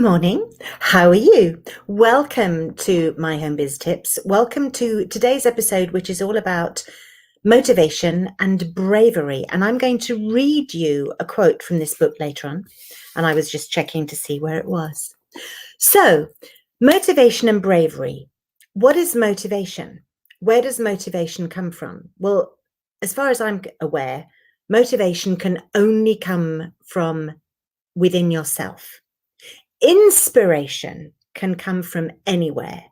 morning. How are you? Welcome to My Home Biz Tips. Welcome to today's episode, which is all about motivation and bravery. And I'm going to read you a quote from this book later on. And I was just checking to see where it was. So, motivation and bravery. What is motivation? Where does motivation come from? Well, as far as I'm aware, motivation can only come from within yourself. Inspiration can come from anywhere.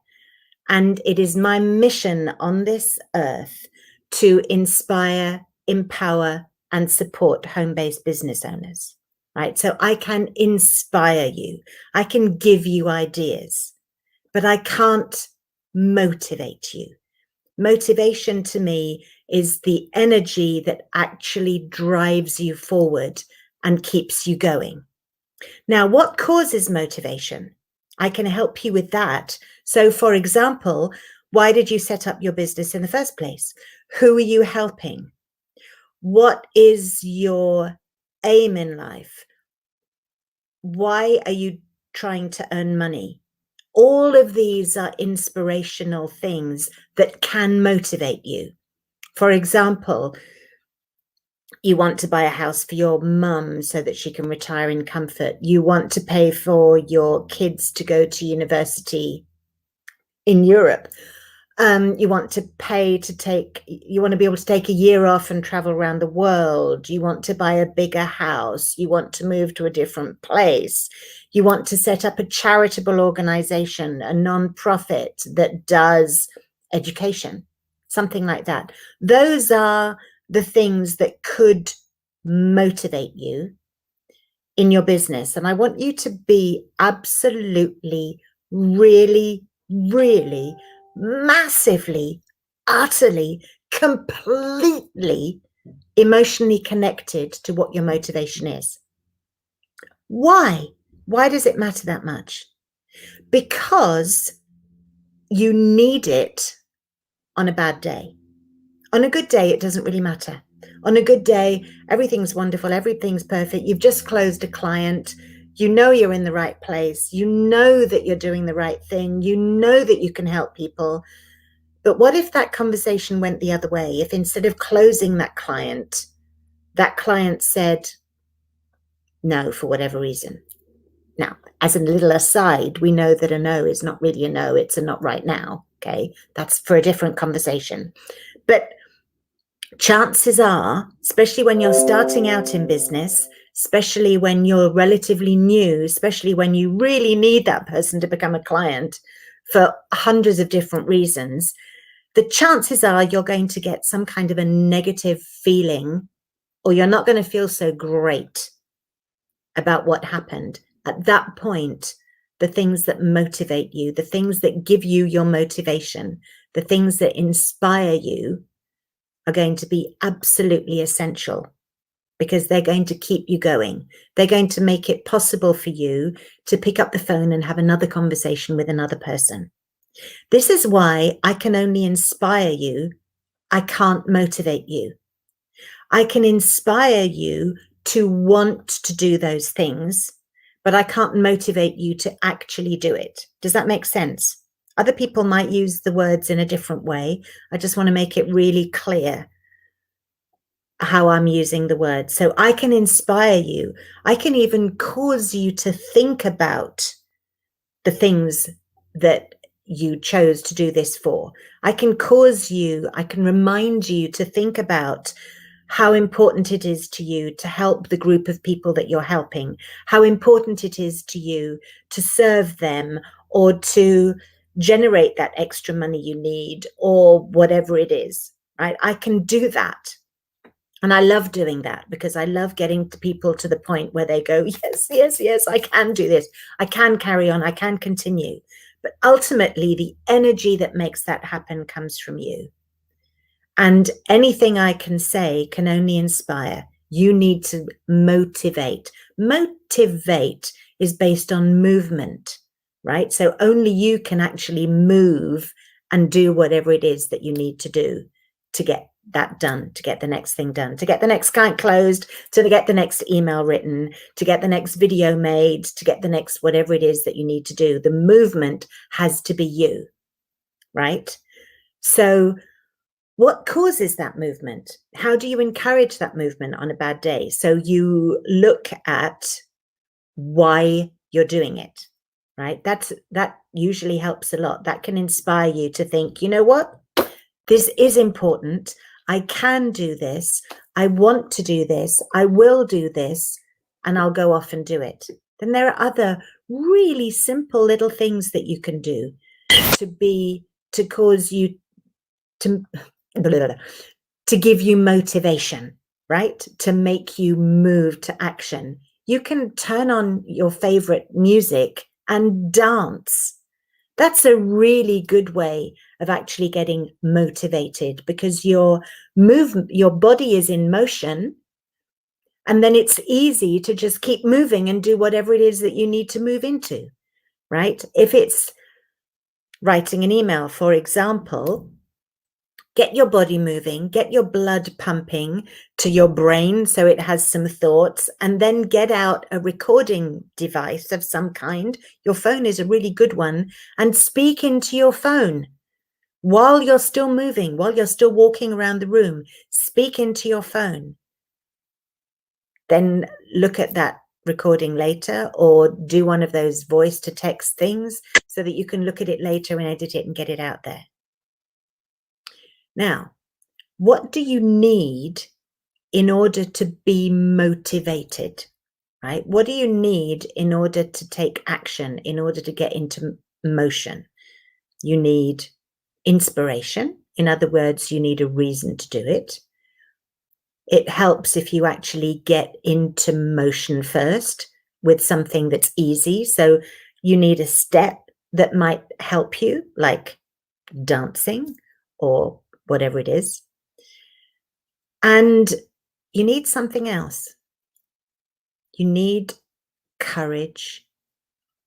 And it is my mission on this earth to inspire, empower, and support home-based business owners, right? So I can inspire you. I can give you ideas, but I can't motivate you. Motivation to me is the energy that actually drives you forward and keeps you going. Now, what causes motivation? I can help you with that. So, for example, why did you set up your business in the first place? Who are you helping? What is your aim in life? Why are you trying to earn money? All of these are inspirational things that can motivate you. For example, you want to buy a house for your mum so that she can retire in comfort. You want to pay for your kids to go to university in Europe. You want to you want to be able to take a year off and travel around the world. You want to buy a bigger house. You want to move to a different place. You want to set up a charitable organization, a non-profit that does education, something like that. Those are the things that could motivate you in your business. And I want you to be absolutely, really, really, massively, utterly, completely emotionally connected to what your motivation is. Why? Why does it matter that much? Because you need it on a bad day. On a good day, it doesn't really matter. On a good day, everything's wonderful, everything's perfect. You've just closed a client. You know you're in the right place. You know that you're doing the right thing. You know that you can help people. But what if that conversation went the other way? If instead of closing that client said no for whatever reason? Now, as a little aside, we know that a no is not really a no. It's a not right now. Okay, that's for a different conversation. But chances are, especially when you're starting out in business, especially when you're relatively new, especially when you really need that person to become a client for hundreds of different reasons, the chances are you're going to get some kind of a negative feeling, or you're not going to feel so great about what happened. At that point, the things that motivate you, the things that give you your motivation, the things that inspire you are going to be absolutely essential, because they're going to keep you going. They're going to make it possible for you to pick up the phone and have another conversation with another person. This is why I can only inspire you. I can't motivate you. I can inspire you to want to do those things, but I can't motivate you to actually do it. Does that make sense? Other people might use the words in a different way. I just want to make it really clear how I'm using the word. So I can inspire you. I can even cause you to think about the things that you chose to do this for. I can remind you to think about how important it is to you to help the group of people that you're helping, how important it is to you to serve them or to generate that extra money you need or whatever it is, right? I can do that. And I love doing that because I love getting people to the point where they go, yes, yes, yes, I can do this. I can carry on. I can continue. But ultimately, the energy that makes that happen comes from you. And anything I can say can only inspire. You need to motivate. Motivate is based on movement, right? So only you can actually move and do whatever it is that you need to do to get that done, to get the next thing done, to get the next client closed, to get the next email written, to get the next video made, to get the next whatever it is that you need to do. The movement has to be you, right? So what causes that movement? How do you encourage that movement on a bad day? So you look at why you're doing it, right? That usually helps a lot. That can inspire you to think, you know what? This is important. I can do this. I want to do this. I will do this, and I'll go off and do it. Then there are other really simple little things that you can do to cause you to give you motivation, right? To make you move to action. You can turn on your favorite music and dance. That's a really good way of actually getting motivated, because your body is in motion, and then it's easy to just keep moving and do whatever it is that you need to move into, right? If it's writing an email, for example, get your body moving, get your blood pumping to your brain so it has some thoughts, and then get out a recording device of some kind. Your phone is a really good one, and speak into your phone while you're still moving, while you're still walking around the room. Speak into your phone. Then look at that recording later, or do one of those voice to text things so that you can look at it later and edit it and get it out there. Now, what do you need in order to be motivated, right? What do you need in order to take action, in order to get into motion? You need inspiration. In other words, you need a reason to do it. It helps if you actually get into motion first with something that's easy. So you need a step that might help you, like dancing or whatever it is. And you need something else. You need courage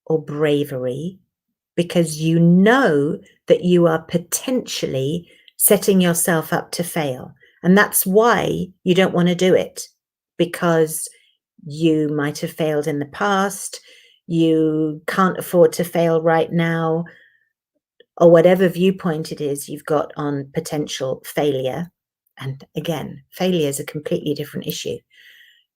or bravery, because you know that you are potentially setting yourself up to fail. And that's why you don't want to do it, because you might have failed in the past. You can't afford to fail right now, or whatever viewpoint it is you've got on potential failure. And again, failure is a completely different issue.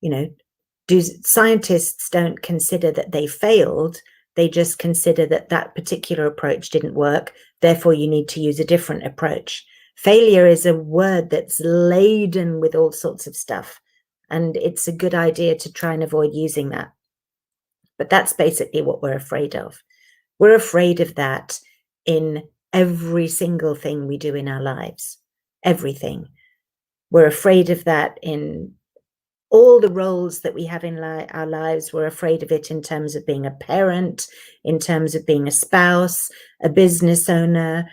You know, scientists don't consider that they failed. They just consider that that particular approach didn't work. Therefore, you need to use a different approach. Failure is a word that's laden with all sorts of stuff, and it's a good idea to try and avoid using that. But that's basically what we're afraid of. We're afraid of that in every single thing we do in our lives. Everything. We're afraid of that in all the roles that we have in our lives. We're afraid of it in terms of being a parent, in terms of being a spouse, a business owner,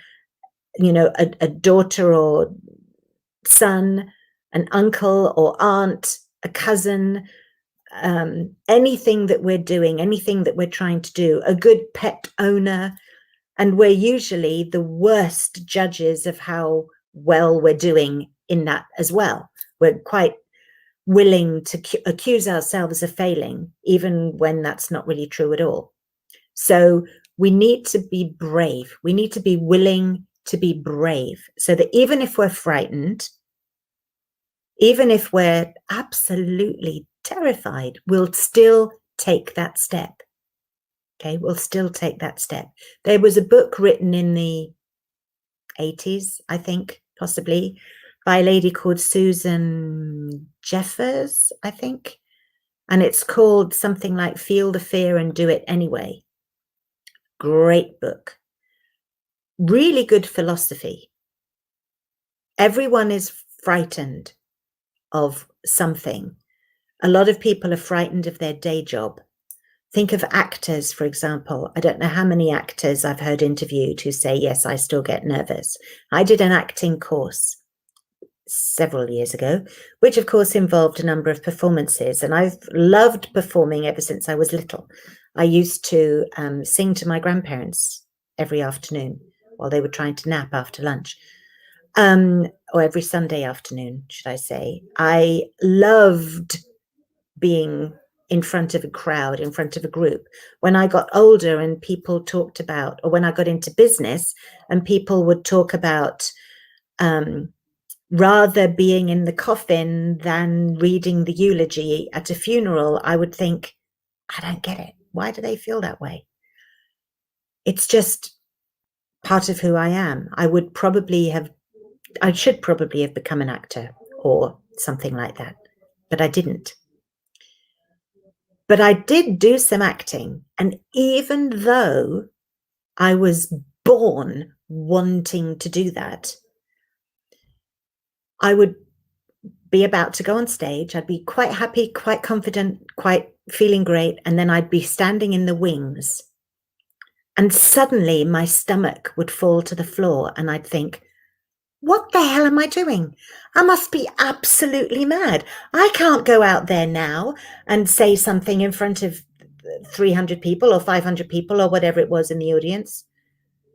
you know, a daughter or son, an uncle or aunt, a cousin, anything that we're doing, anything that we're trying to do, a good pet owner. And we're usually the worst judges of how well we're doing in that as well. We're quite willing to accuse ourselves of failing, even when that's not really true at all. So we need to be brave. We need to be willing to be brave, so that even if we're frightened, even if we're absolutely terrified, we'll still take that step. Okay, we'll still take that step. There was a book written in the 80s, I think, possibly, by a lady called Susan Jeffers, I think. And it's called something like Feel the Fear and Do It Anyway. Great book. Really good philosophy. Everyone is frightened of something. A lot of people are frightened of their day job. Think of actors, for example. I don't know how many actors I've heard interviewed who say, yes, I still get nervous. I did an acting course several years ago, which of course involved a number of performances. And I've loved performing ever since I was little. I used to sing to my grandparents every afternoon while they were trying to nap after lunch. or every Sunday afternoon, should I say. I loved being in front of a crowd, in front of a group. When I got older and people talked about, or when I got into business and people would talk about rather being in the coffin than reading the eulogy at a funeral, I would think, I don't get it. Why do they feel that way? It's just part of who I am. I should probably have become an actor or something like that, but I didn't. But I did do some acting. And even though I was born wanting to do that, I would be about to go on stage. I'd be quite happy, quite confident, quite feeling great. And then I'd be standing in the wings. And suddenly my stomach would fall to the floor and I'd think, what the hell am I doing? I must be absolutely mad. I can't go out there now and say something in front of 300 people or 500 people or whatever it was in the audience.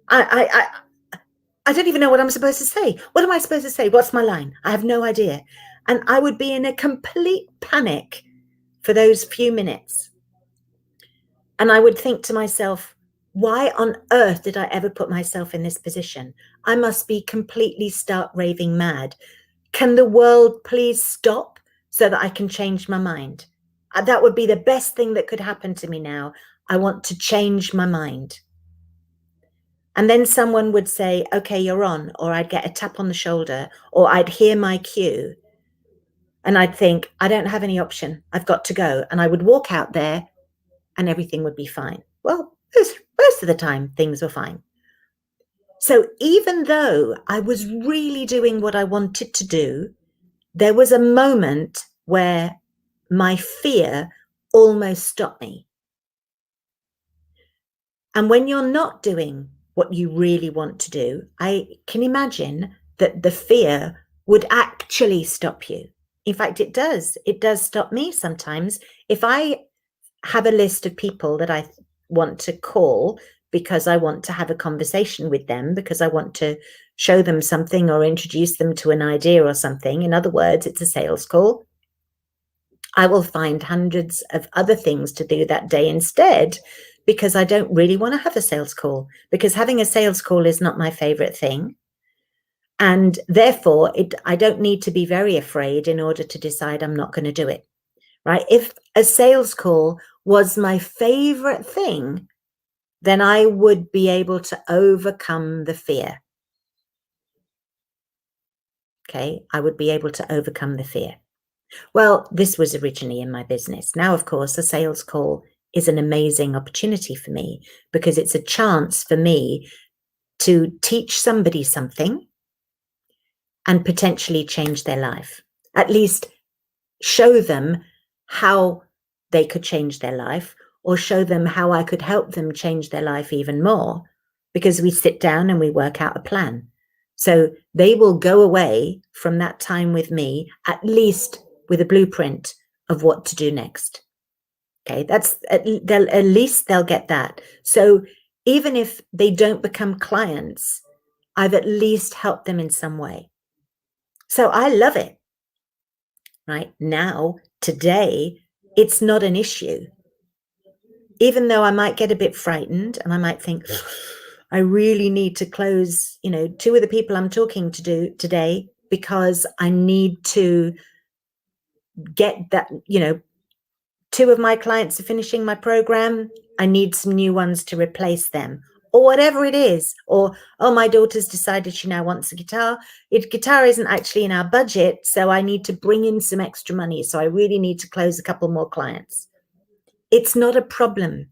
I don't even know what I'm supposed to say. What am I supposed to say? What's my line? I have no idea. And I would be in a complete panic for those few minutes. And I would think to myself, why on earth did I ever put myself in this position? I must be completely stark raving mad. Can the world please stop so that I can change my mind? That would be the best thing that could happen to me now. I want to change my mind. And then someone would say, okay, you're on, or I'd get a tap on the shoulder, or I'd hear my cue. And I'd think, I don't have any option. I've got to go. And I would walk out there and everything would be fine. Well, most of the time, things were fine. So even though I was really doing what I wanted to do, there was a moment where my fear almost stopped me. And when you're not doing what you really want to do, I can imagine that the fear would actually stop you. In fact, it does. It does stop me sometimes. If I have a list of people that I want to call because I want to have a conversation with them, because I want to show them something or introduce them to an idea or something. In other words, it's a sales call. I will find hundreds of other things to do that day instead, because I don't really want to have a sales call, because having a sales call is not my favorite thing. And therefore, I don't need to be very afraid in order to decide I'm not going to do it, right? If a sales call was my favorite thing, then I would be able to overcome the fear. Okay, I would be able to overcome the fear. Well, this was originally in my business. Now, of course, a sales call is an amazing opportunity for me because it's a chance for me to teach somebody something and potentially change their life. At least show them how they could change their life, or show them how I could help them change their life even more, because we sit down and we work out a plan. So they will go away from that time with me, at least with a blueprint of what to do next. Okay, that's at least they'll get that. So even if they don't become clients, I've at least helped them in some way. So I love it. Right now, today, it's not an issue. Even though I might get a bit frightened and I might think, I really need to close, two of the people I'm talking to do today, because I need to get that, two of my clients are finishing my program. I need some new ones to replace them, or whatever it is. Or, oh, my daughter's decided she now wants a guitar. Guitar isn't actually in our budget, so I need to bring in some extra money. So I really need to close a couple more clients. It's not a problem,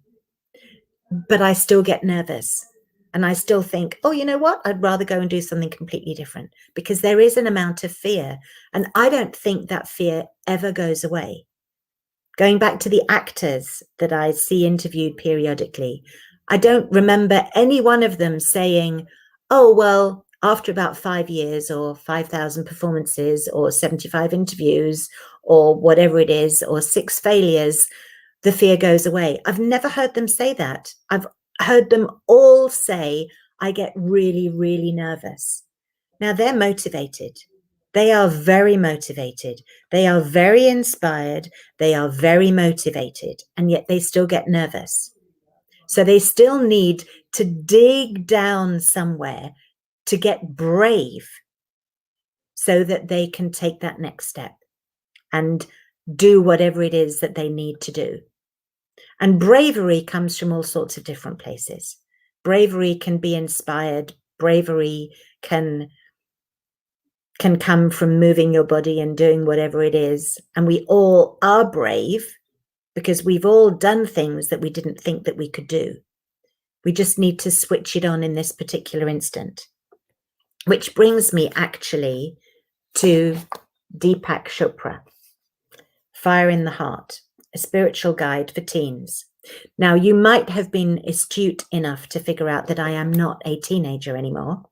but I still get nervous. And I still think, oh, you know what? I'd rather go and do something completely different, because there is an amount of fear. And I don't think that fear ever goes away. Going back to the actors that I see interviewed periodically, I don't remember any one of them saying, oh, well, after about 5 years or 5,000 performances or 75 interviews or whatever it is, or 6 failures, the fear goes away. I've never heard them say that. I've heard them all say, I get really, really nervous. Now they're motivated. They are very motivated. They are very inspired. They are very motivated, and yet they still get nervous. So they still need to dig down somewhere to get brave so that they can take that next step and do whatever it is that they need to do. And bravery comes from all sorts of different places. Bravery can be inspired. Bravery can come from moving your body and doing whatever it is. And we all are brave because we've all done things that we didn't think that we could do. We just need to switch it on in this particular instant. Which brings me actually to Deepak Chopra, Fire in the Heart, a spiritual guide for teens. Now, you might have been astute enough to figure out that I am not a teenager anymore,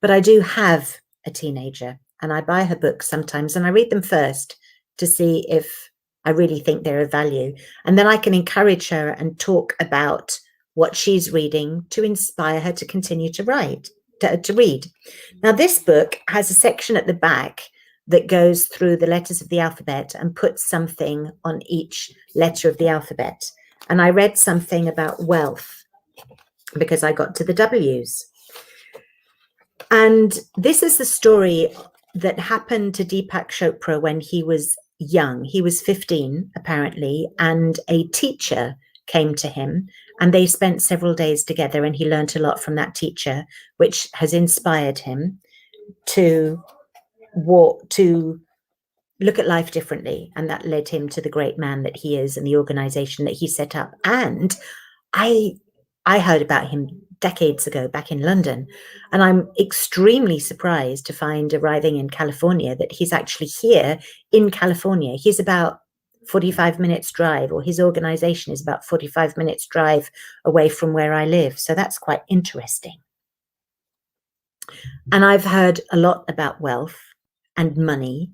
but I do have a teenager, and I buy her books sometimes and I read them first to see if I really think they're of value. And then I can encourage her and talk about what she's reading to inspire her to continue to read. Now, this book has a section at the back that goes through the letters of the alphabet and puts something on each letter of the alphabet. And I read something about wealth because I got to the W's. And this is the story that happened to Deepak Chopra when he was young. He was 15, apparently, and a teacher came to him and they spent several days together, and he learned a lot from that teacher, which has inspired him to look at life differently. And that led him to the great man that he is and the organization that he set up. And I heard about him decades ago back in London, and I'm extremely surprised to find, arriving in California, that he's actually here in California. He's about 45 minutes drive, or his organization is about 45 minutes drive away from where I live. So that's quite interesting. And I've heard a lot about wealth and money.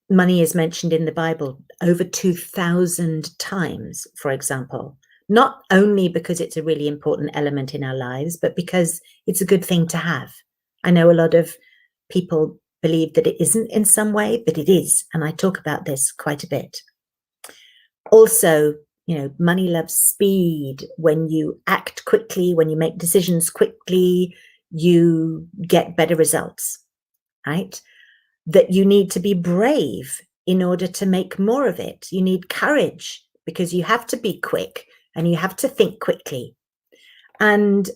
Money is mentioned in the Bible over 2,000 times, for example, not only because it's a really important element in our lives, but because it's a good thing to have. I know a lot of people believe that it isn't in some way, but it is. And I talk about this quite a bit. Also, money loves speed. When you act quickly, when you make decisions quickly, you get better results, right? That you need to be brave in order to make more of it. You need courage because you have to be quick and you have to think quickly. And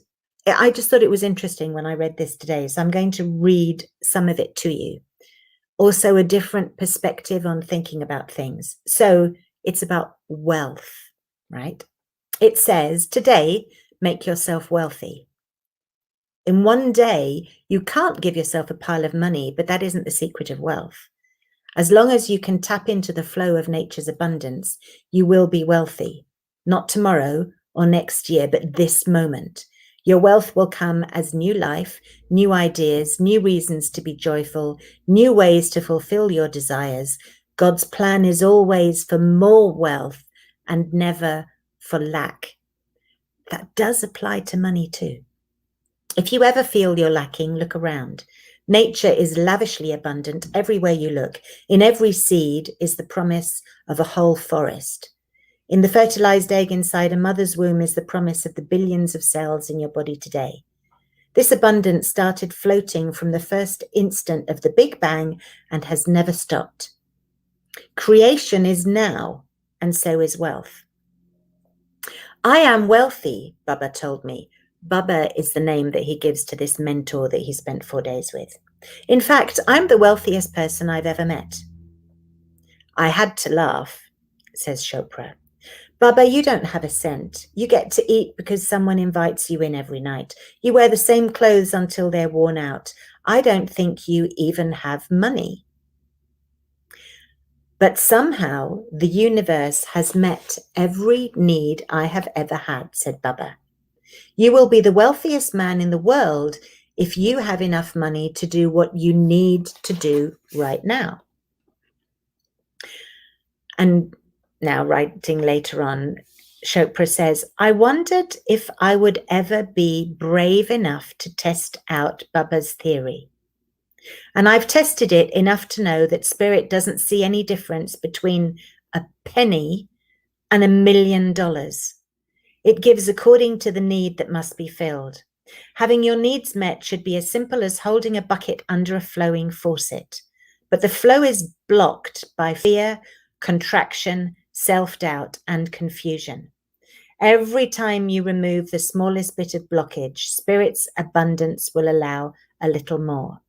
I just thought it was interesting when I read this today. So I'm going to read some of it to you. Also, a different perspective on thinking about things. So it's about wealth, right? It says, today, make yourself wealthy. In one day, you can't give yourself a pile of money, but that isn't the secret of wealth. As long as you can tap into the flow of nature's abundance, you will be wealthy. Not tomorrow or next year, but this moment. Your wealth will come as new life, new ideas, new reasons to be joyful, new ways to fulfill your desires. God's plan is always for more wealth and never for lack. That does apply to money too. If you ever feel you're lacking, look around. Nature is lavishly abundant everywhere you look. In every seed is the promise of a whole forest. In the fertilized egg inside a mother's womb is the promise of the billions of cells in your body today. This abundance started floating from the first instant of the Big Bang and has never stopped. Creation is now, and so is wealth. I am wealthy, Baba told me. Baba is the name that he gives to this mentor that he spent 4 days with. In fact, I'm the wealthiest person I've ever met. I had to laugh, says Chopra. Baba, you don't have a cent. You get to eat because someone invites you in every night. You wear the same clothes until they're worn out. I don't think you even have money. But somehow the universe has met every need I have ever had, said Baba. You will be the wealthiest man in the world if you have enough money to do what you need to do right now. And now, writing later on, Chopra says, I wondered if I would ever be brave enough to test out Baba's theory. And I've tested it enough to know that spirit doesn't see any difference between a penny and $1 million. It gives according to the need that must be filled. Having your needs met should be as simple as holding a bucket under a flowing faucet. But the flow is blocked by fear, contraction, self-doubt, and confusion. Every time you remove the smallest bit of blockage, Spirit's abundance will allow a little more.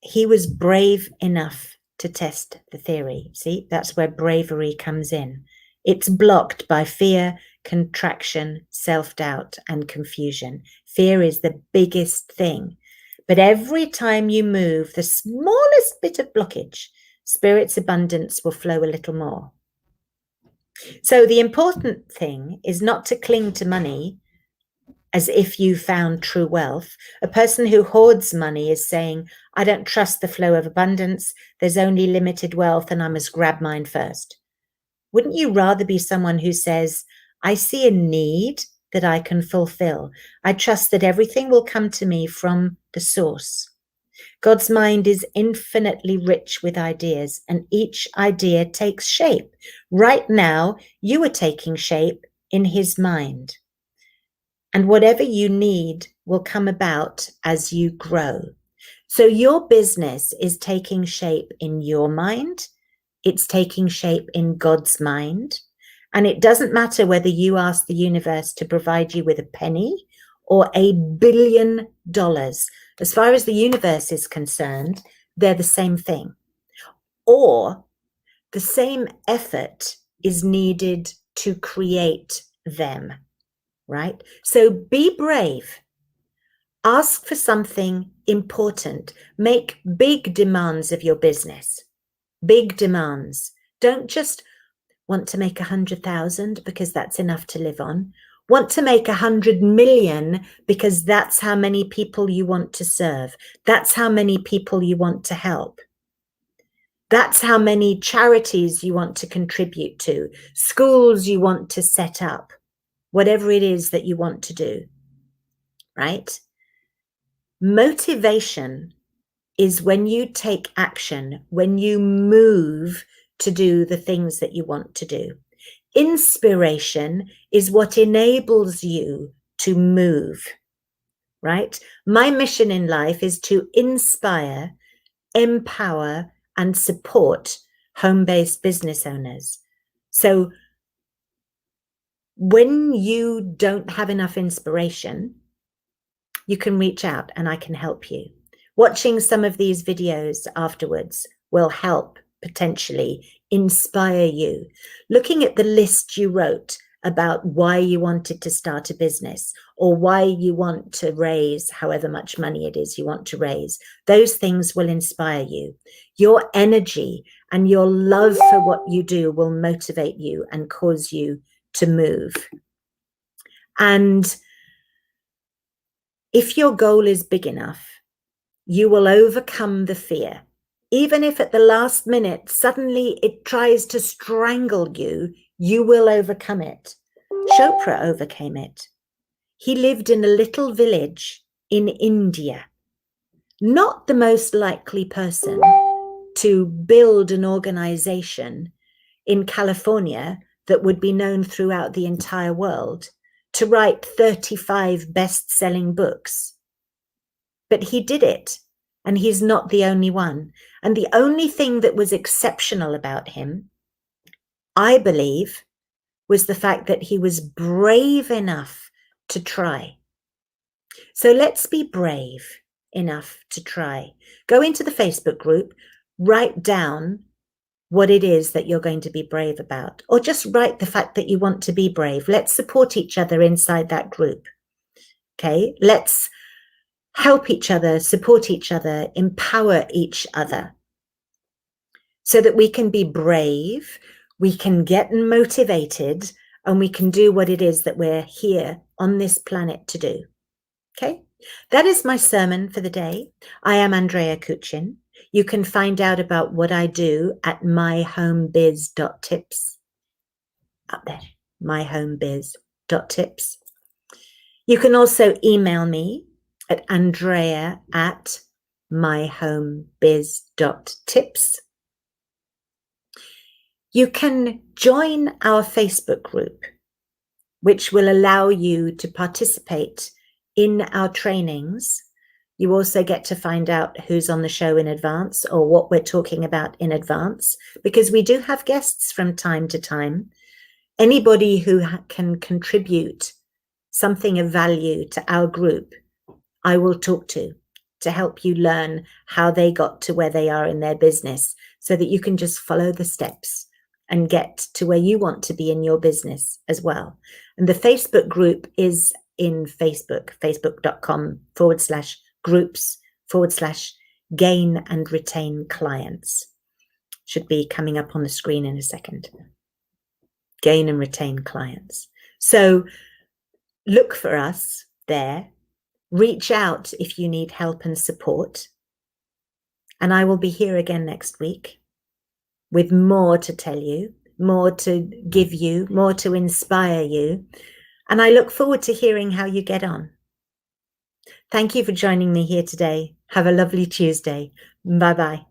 He was brave enough to test the theory. See, that's where bravery comes in. It's blocked by fear, contraction, self-doubt, and confusion. Fear is the biggest thing. But every time you move the smallest bit of blockage, Spirit's abundance will flow a little more. So the important thing is not to cling to money as if you found true wealth. A person who hoards money is saying, I don't trust the flow of abundance. There's only limited wealth and I must grab mine first. Wouldn't you rather be someone who says, I see a need that I can fulfill. I trust that everything will come to me from the source. God's mind is infinitely rich with ideas, and each idea takes shape. Right now, you are taking shape in his mind. And whatever you need will come about as you grow. So your business is taking shape in your mind. It's taking shape in God's mind. And it doesn't matter whether you ask the universe to provide you with a penny or $1 billion. As far as the universe is concerned, they're the same thing. Or the same effort is needed to create them, right? So be brave. Ask for something important. Make big demands of your business. Big demands. Don't just want to make 100,000 because that's enough to live on. Want to make 100 million because that's how many people you want to serve. That's how many people you want to help. That's how many charities you want to contribute to, schools you want to set up, whatever it is that you want to do, right? Motivation is when you take action, when you move to do the things that you want to do. Inspiration is what enables you to move, right? My mission in life is to inspire, empower, and support home-based business owners. So when you don't have enough inspiration, you can reach out and I can help you. Watching some of these videos afterwards will help potentially inspire you. Looking at the list you wrote about why you wanted to start a business or why you want to raise however much money it is you want to raise, those things will inspire you. Your energy and your love for what you do will motivate you and cause you to move. And if your goal is big enough, you will overcome the fear. Even if at the last minute, suddenly it tries to strangle you, you will overcome it. Chopra overcame it. He lived in a little village in India. Not the most likely person to build an organization in California that would be known throughout the entire world, to write 35 best-selling books. But he did it, and he's not the only one. And the only thing that was exceptional about him, I believe, was the fact that he was brave enough to try. So let's be brave enough to try. Go into the Facebook group, write down what it is that you're going to be brave about, or just write the fact that you want to be brave. Let's support each other inside that group. Okay, let's help each other, support each other, empower each other so that we can be brave, we can get motivated, and we can do what it is that we're here on this planet to do. Okay, that is my sermon for the day. I am Andrea Koochin. You can find out about what I do at myhomebiz.tips. Up there, myhomebiz.tips. You can also email me at andrea@myhomebiz.tips. You can join our Facebook group, which will allow you to participate in our trainings. You also get to find out who's on the show in advance or what we're talking about in advance, because we do have guests from time to time. Anybody who can contribute something of value to our group, I will talk to help you learn how they got to where they are in their business, so that you can just follow the steps and get to where you want to be in your business as well. And the Facebook group is in Facebook, facebook.com/groups/gain and retain clients. Should be coming up on the screen in a second. Gain and retain clients. So look for us there. Reach out if you need help and support. And I will be here again next week with more to tell you, more to give you, more to inspire you. And I look forward to hearing how you get on. Thank you for joining me here today. Have a lovely Tuesday. Bye-bye.